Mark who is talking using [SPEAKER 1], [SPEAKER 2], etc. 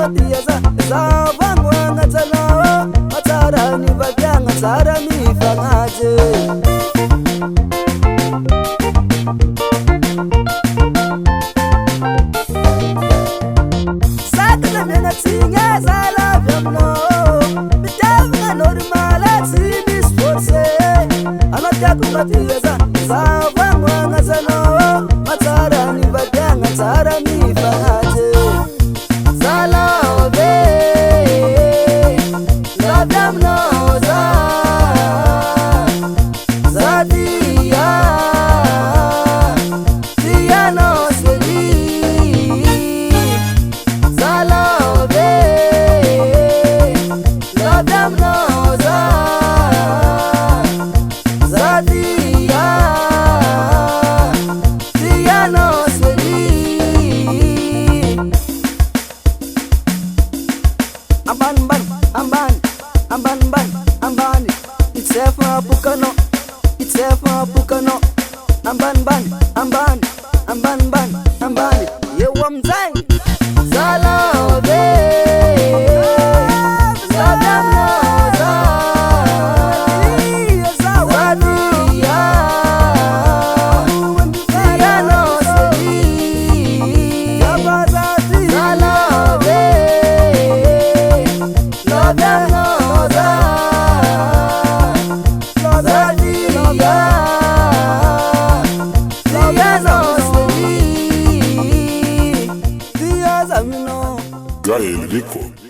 [SPEAKER 1] ngatiyaza zavangwa ngatsala matsara ni vatyanga tsara mi fangaje sakala mena tsinga zala vyamno bitavanga normala tsimi sportse amataku ngatiyaza zavangwa ngatsala matsara ni vatyanga tsara mi fangaje Amban, it's ever pukano, it's ever pukano. Amban, you wam zai, zala be, zala moza, zawadia, zala no seli, zala be, zala moza.
[SPEAKER 2] Gael Rico.